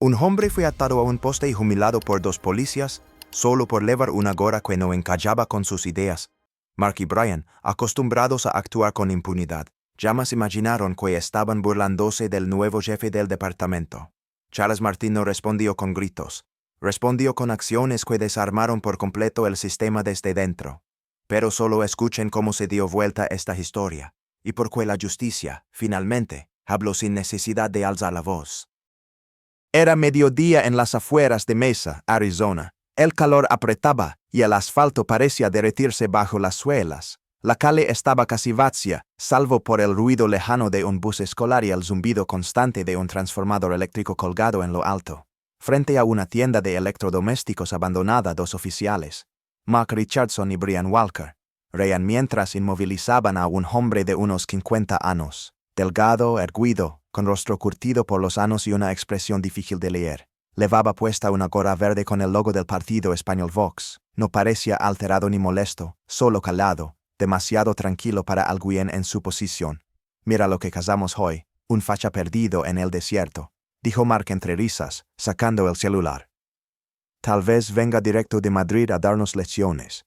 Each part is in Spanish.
Un hombre fue atado a un poste y humillado por dos policías, solo por llevar una gorra que no encajaba con sus ideas. Mark y Brian, acostumbrados a actuar con impunidad, jamás imaginaron que estaban burlándose del nuevo jefe del departamento. Charles Martin no respondió con gritos. Respondió con acciones que desarmaron por completo el sistema desde dentro. Pero solo escuchen cómo se dio vuelta esta historia, y por qué la justicia, finalmente, habló sin necesidad de alzar la voz. Era mediodía en las afueras de Mesa, Arizona. El calor apretaba y el asfalto parecía derretirse bajo las suelas. La calle estaba casi vacía, salvo por el ruido lejano de un bus escolar y el zumbido constante de un transformador eléctrico colgado en lo alto. Frente a una tienda de electrodomésticos abandonada, dos oficiales, Mark Richardson y Brian Walker, reían mientras inmovilizaban a un hombre de unos 50 años, delgado, erguido, con rostro curtido por los años y una expresión difícil de leer. Llevaba puesta una gorra verde con el logo del partido español Vox. No parecía alterado ni molesto, solo calado, demasiado tranquilo para alguien en su posición. «Mira lo que cazamos hoy, un facha perdido en el desierto», dijo Mark entre risas, sacando el celular. «Tal vez venga directo de Madrid a darnos lecciones»,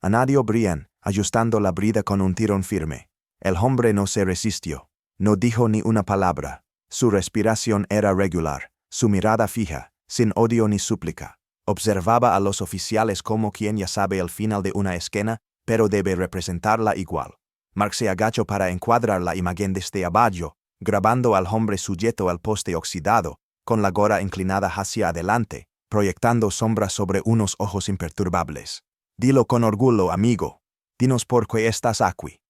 añadió Brian, ajustando la brida con un tirón firme. El hombre no se resistió. No dijo ni una palabra. Su respiración era regular, su mirada fija, sin odio ni súplica. Observaba a los oficiales como quien ya sabe el final de una escena, pero debe representarla igual. Mark se agachó para encuadrar la imagen desde abajo, grabando al hombre sujeto al poste oxidado, con la gorra inclinada hacia adelante, proyectando sombras sobre unos ojos imperturbables. «Dilo con orgullo, amigo. Dinos por qué estás aquí»,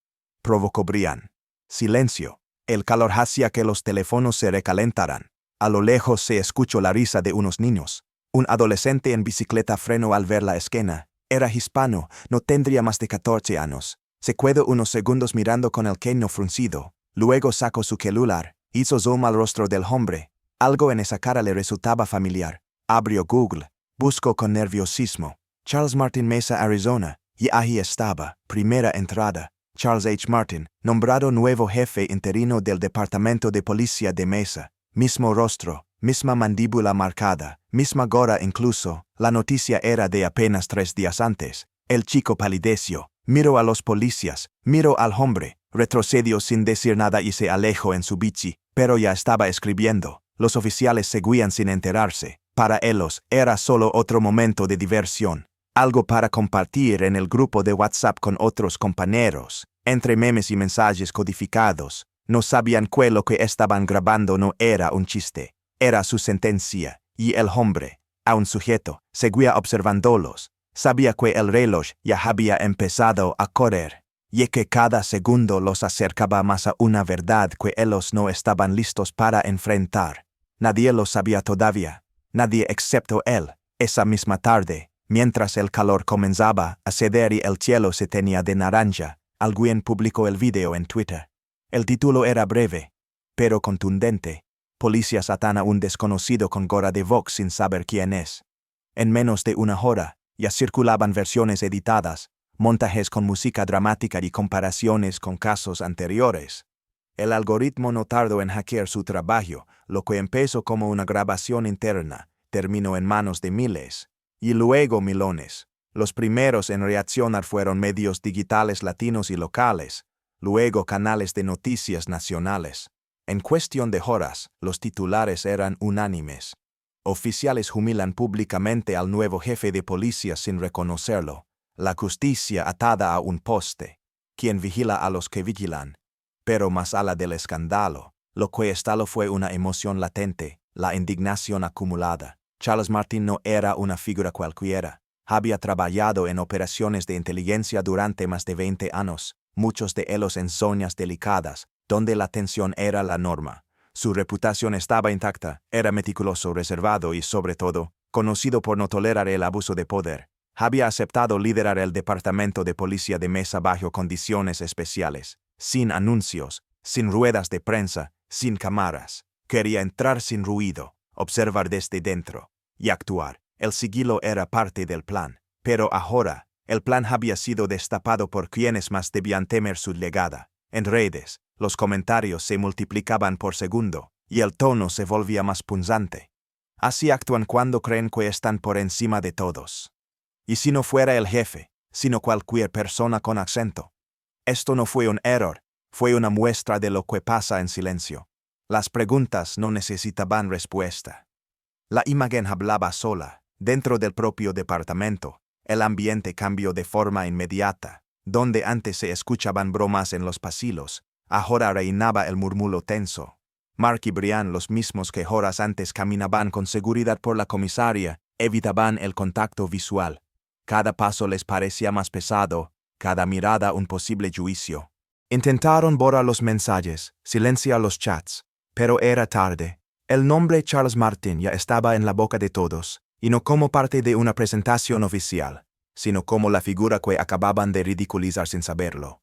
provocó Brian. Silencio. El calor hacía que los teléfonos se recalentaran. A lo lejos se escuchó la risa de unos niños. Un adolescente en bicicleta frenó al ver la escena. Era hispano, no tendría más de 14 años. Se quedó unos segundos mirando con el ceño fruncido. Luego sacó su celular, hizo zoom al rostro del hombre. Algo en esa cara le resultaba familiar. Abrió Google, buscó con nerviosismo. Charles Martin, Mesa, Arizona. Y ahí estaba, primera entrada. Charles H. Martin, nombrado nuevo jefe interino del Departamento de Policía de Mesa. Mismo rostro, misma mandíbula marcada, misma gorra incluso. La noticia era de apenas 3 días antes. El chico palideció, miró a los policías, miró al hombre, retrocedió sin decir nada y se alejó en su bici, pero ya estaba escribiendo. Los oficiales seguían sin enterarse. Para ellos era solo otro momento de diversión. Algo para compartir en el grupo de WhatsApp con otros compañeros. Entre memes y mensajes codificados, no sabían que lo que estaban grabando no era un chiste, era su sentencia, y el hombre, aún sujeto, seguía observándolos. Sabía que el reloj ya había empezado a correr, y que cada segundo los acercaba más a una verdad que ellos no estaban listos para enfrentar. Nadie lo sabía todavía, nadie excepto él. Esa misma tarde, mientras el calor comenzaba a ceder y el cielo se teñía de naranja, alguien publicó el video en Twitter. El título era breve, pero contundente. Policías atan a un desconocido con gorra de Vox sin saber quién es. En menos de una hora, ya circulaban versiones editadas, montajes con música dramática y comparaciones con casos anteriores. El algoritmo no tardó en hackear su trabajo. Lo que empezó como una grabación interna, terminó en manos de miles. Y luego milones. Los primeros en reaccionar fueron medios digitales latinos y locales, luego canales de noticias nacionales. En cuestión de horas, los titulares eran unánimes. Oficiales humilan públicamente al nuevo jefe de policía sin reconocerlo. La justicia atada a un poste. Quien vigila a los que vigilan. Pero más allá del escándalo, lo que estalló fue una emoción latente, la indignación acumulada. Charles Martin no era una figura cualquiera. Había trabajado en operaciones de inteligencia durante más de 20 años, muchos de ellos en zonas delicadas, donde la tensión era la norma. Su reputación estaba intacta, era meticuloso, reservado y, sobre todo, conocido por no tolerar el abuso de poder. Había aceptado liderar el Departamento de Policía de Mesa bajo condiciones especiales, sin anuncios, sin ruedas de prensa, sin cámaras. Quería entrar sin ruido, observar desde dentro y actuar. El sigilo era parte del plan, pero ahora, el plan había sido destapado por quienes más debían temer su llegada. En redes, los comentarios se multiplicaban por segundo, y el tono se volvía más punzante. Así actúan cuando creen que están por encima de todos. Y si no fuera el jefe, sino cualquier persona con acento. Esto no fue un error, fue una muestra de lo que pasa en silencio. Las preguntas no necesitaban respuesta. La imagen hablaba sola. Dentro del propio departamento, el ambiente cambió de forma inmediata. Donde antes se escuchaban bromas en los pasillos, ahora reinaba el murmullo tenso. Mark y Brian, los mismos que horas antes caminaban con seguridad por la comisaría, evitaban el contacto visual. Cada paso les parecía más pesado, cada mirada un posible juicio. Intentaron borrar los mensajes, silenciar los chats, pero era tarde. El nombre Charles Martin ya estaba en la boca de todos, y no como parte de una presentación oficial, sino como la figura que acababan de ridiculizar sin saberlo.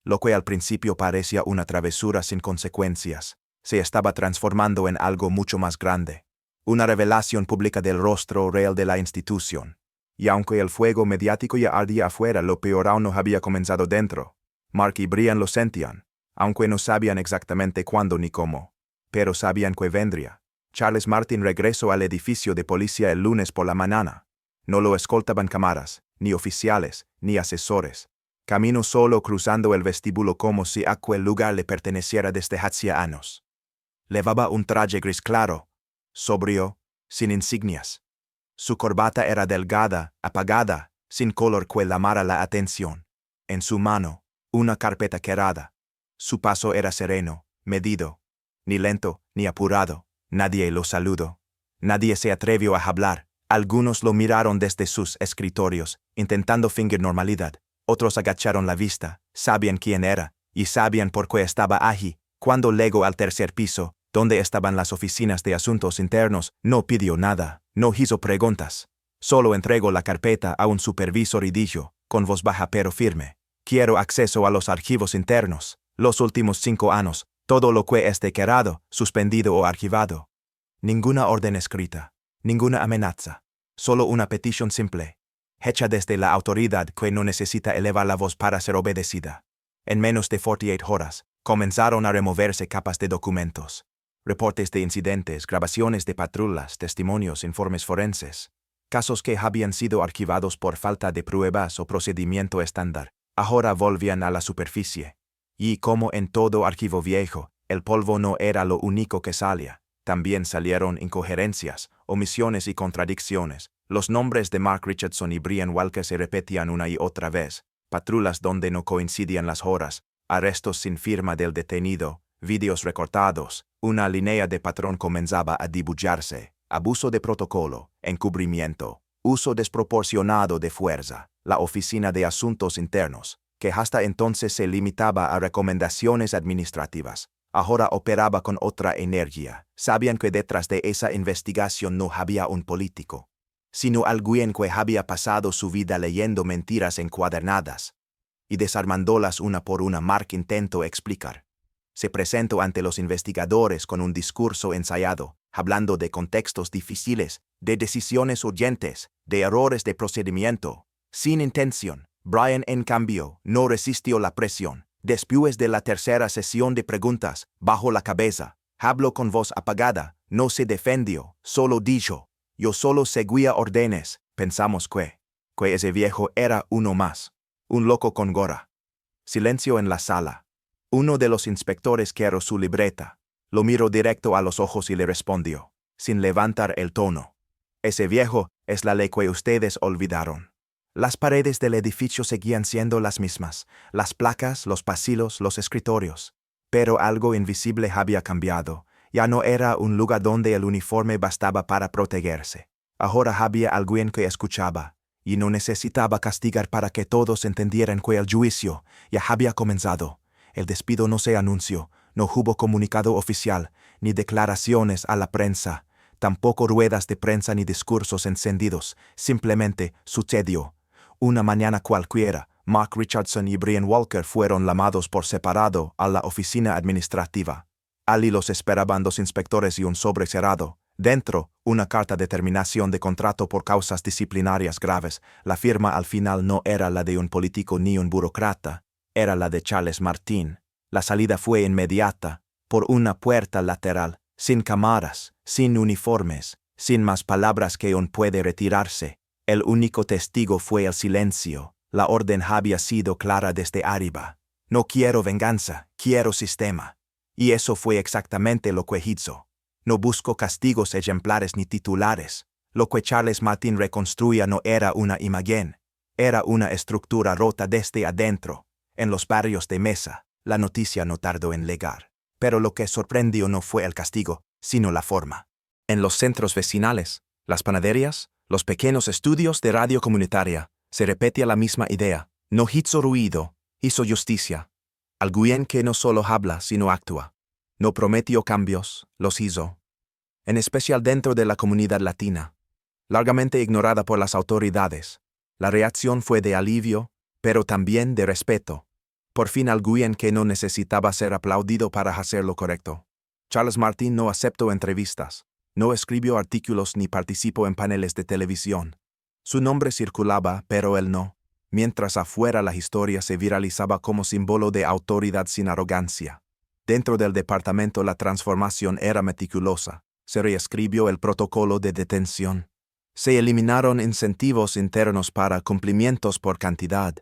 Lo que al principio parecía una travesura sin consecuencias, se estaba transformando en algo mucho más grande, una revelación pública del rostro real de la institución. Y aunque el fuego mediático ya ardía afuera, lo peor aún no había comenzado dentro. Mark y Brian lo sentían, aunque no sabían exactamente cuándo ni cómo, pero sabían que vendría. Charles Martin regresó al edificio de policía el lunes por la mañana. No lo escoltaban cámaras, ni oficiales, ni asesores. Caminó solo cruzando el vestíbulo como si aquel lugar le perteneciera desde hacía años. Llevaba un traje gris claro, sobrio, sin insignias. Su corbata era delgada, apagada, sin color que llamara la atención. En su mano, una carpeta quebrada. Su paso era sereno, medido, ni lento, ni apurado. Nadie lo saludó. Nadie se atrevió a hablar. Algunos lo miraron desde sus escritorios, intentando fingir normalidad. Otros agacharon la vista, sabían quién era, y sabían por qué estaba allí. Cuando llegó al tercer piso, donde estaban las oficinas de asuntos internos, no pidió nada, no hizo preguntas. Solo entregó la carpeta a un supervisor y dijo, con voz baja pero firme: quiero acceso a los archivos internos, los últimos 5 años, todo lo que esté quedado, suspendido o archivado. Ninguna orden escrita, ninguna amenaza, solo una petición simple, hecha desde la autoridad que no necesita elevar la voz para ser obedecida. En menos de 48 horas, comenzaron a removerse capas de documentos. Reportes de incidentes, grabaciones de patrullas, testimonios, informes forenses. Casos que habían sido archivados por falta de pruebas o procedimiento estándar, ahora volvían a la superficie. Y como en todo archivo viejo, el polvo no era lo único que salía. También salieron incoherencias, omisiones y contradicciones. Los nombres de Mark Richardson y Brian Walker se repetían una y otra vez. Patrullas donde no coincidían las horas, arrestos sin firma del detenido, vídeos recortados. Una línea de patrón comenzaba a dibujarse: abuso de protocolo, encubrimiento, uso desproporcionado de fuerza. La Oficina de Asuntos Internos, que hasta entonces se limitaba a recomendaciones administrativas, ahora operaba con otra energía. Sabían que detrás de esa investigación no había un político, sino alguien que había pasado su vida leyendo mentiras encuadernadas y desarmándolas una por una. Mark intentó explicar. Se presentó ante los investigadores con un discurso ensayado, hablando de contextos difíciles, de decisiones urgentes, de errores de procedimiento, sin intención. Brian, en cambio, no resistió la presión. Después de la tercera sesión de preguntas, bajó la cabeza, habló con voz apagada, no se defendió, solo dijo: yo solo seguía órdenes. Pensamos que ese viejo era uno más, un loco con gorra. Silencio en la sala. Uno de los inspectores quebró su libreta, lo miró directo a los ojos y le respondió, sin levantar el tono: ese viejo es la ley que ustedes olvidaron. Las paredes del edificio seguían siendo las mismas, las placas, los pasillos, los escritorios. Pero algo invisible había cambiado. Ya no era un lugar donde el uniforme bastaba para protegerse. Ahora había alguien que escuchaba, y no necesitaba castigar para que todos entendieran que el juicio ya había comenzado. El despido no se anunció, no hubo comunicado oficial, ni declaraciones a la prensa, tampoco ruedas de prensa ni discursos encendidos. Simplemente sucedió. Una mañana cualquiera, Mark Richardson y Brian Walker fueron llamados por separado a la oficina administrativa. Allí los esperaban 2 inspectores y un sobre cerrado. Dentro, una carta de terminación de contrato por causas disciplinarias graves. La firma al final no era la de un político ni un burócrata, era la de Charles Martin. La salida fue inmediata, por una puerta lateral, sin cámaras, sin uniformes, Sin más palabras que un puede retirarse. El único testigo fue el silencio. La orden había sido clara desde arriba. No quiero venganza, quiero sistema. Y eso fue exactamente lo que hizo. No busco castigos ejemplares ni titulares. Lo que Charles Martin reconstruía no era una imagen, era una estructura rota desde adentro. En los barrios de Mesa, la noticia no tardó en llegar. Pero lo que sorprendió no fue el castigo, sino la forma. En los centros vecinales, las panaderías, los pequeños estudios de radio comunitaria, se repetía la misma idea. No hizo ruido, hizo justicia. Alguien que no solo habla, sino actúa. No prometió cambios, los hizo. En especial dentro de la comunidad latina. Largamente ignorada por las autoridades. La reacción fue de alivio, pero también de respeto. Por fin alguien que no necesitaba ser aplaudido para hacer lo correcto. Charles Martin no aceptó entrevistas, no escribió artículos ni participó en paneles de televisión. Su nombre circulaba, pero él no. Mientras afuera la historia se viralizaba como símbolo de autoridad sin arrogancia. Dentro del departamento la transformación era meticulosa. Se reescribió el protocolo de detención. Se eliminaron incentivos internos para cumplimientos por cantidad.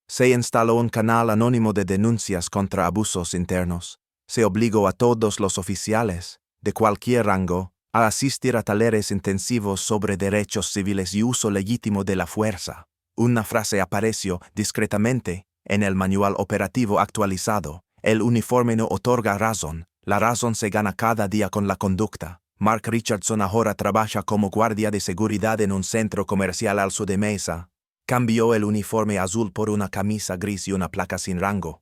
Se instaló un canal anónimo de denuncias contra abusos internos. Se obligó a todos los oficiales, de cualquier rango, a asistir a talleres intensivos sobre derechos civiles y uso legítimo de la fuerza. Una frase apareció discretamente en el manual operativo actualizado. El uniforme no otorga razón, la razón se gana cada día con la conducta. Mark Richardson ahora trabaja como guardia de seguridad en un centro comercial al sur de Mesa. Cambió el uniforme azul por una camisa gris y una placa sin rango.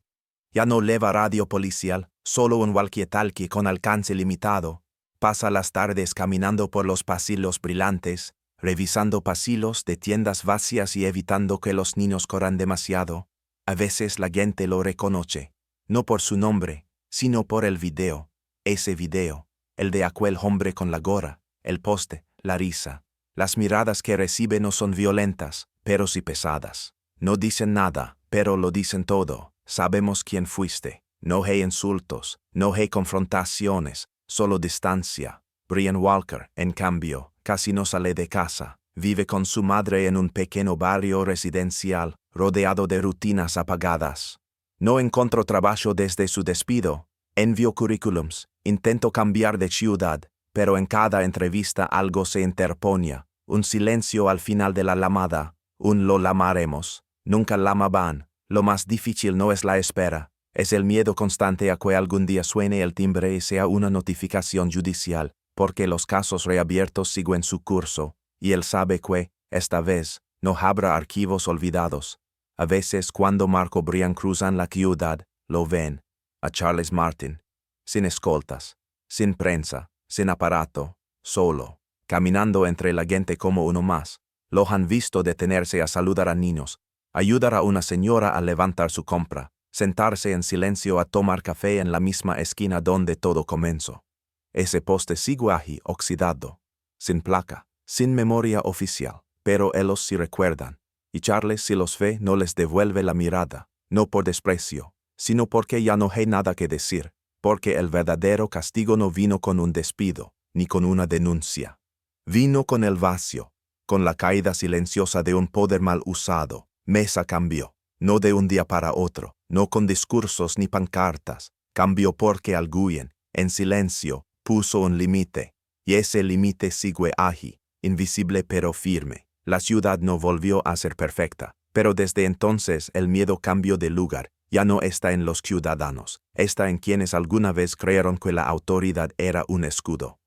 Ya no lleva radio policial, solo un walkie-talkie con alcance limitado. Pasa las tardes caminando por los pasillos brillantes, revisando pasillos de tiendas vacías y evitando que los niños corran demasiado. A veces la gente lo reconoce, no por su nombre, sino por el video. Ese video, el de aquel hombre con la gorra, el poste, la risa. Las miradas que recibe no son violentas, pero sí pesadas. No dicen nada, pero lo dicen todo. Sabemos quién fuiste. No hay insultos, no hay confrontaciones, solo distancia. Brian Walker, en cambio, casi no sale de casa. Vive con su madre en un pequeño barrio residencial, rodeado de rutinas apagadas. No encontró trabajo desde su despido. Envió currículums, intentó cambiar de ciudad, pero en cada entrevista algo se interponía. Un silencio al final de la llamada. Lo llamaremos. Nunca llamaban. Lo más difícil no es la espera. Es el miedo constante a que algún día suene el timbre y sea una notificación judicial, porque los casos reabiertos siguen su curso, y él sabe que, esta vez, no habrá archivos olvidados. A veces cuando Mark O'Brien cruzan la ciudad, lo ven, a Charles Martin, sin escoltas, sin prensa, sin aparato, solo, caminando entre la gente como uno más. Lo han visto detenerse a saludar a niños, ayudar a una señora a levantar su compra, sentarse en silencio a tomar café en la misma esquina donde todo comenzó. Ese poste sigue allí oxidado, sin placa, sin memoria oficial, pero ellos sí recuerdan, y Charles si los ve no les devuelve la mirada, no por desprecio, sino porque ya no hay nada que decir, porque el verdadero castigo no vino con un despido, ni con una denuncia. Vino con el vacío, con la caída silenciosa de un poder mal usado. Mesa cambió, no de un día para otro, no con discursos ni pancartas, cambió porque alguien, en silencio, puso un límite, y ese límite sigue allí, invisible pero firme. La ciudad no volvió a ser perfecta, pero desde entonces el miedo cambió de lugar, ya no está en los ciudadanos, está en quienes alguna vez creyeron que la autoridad era un escudo.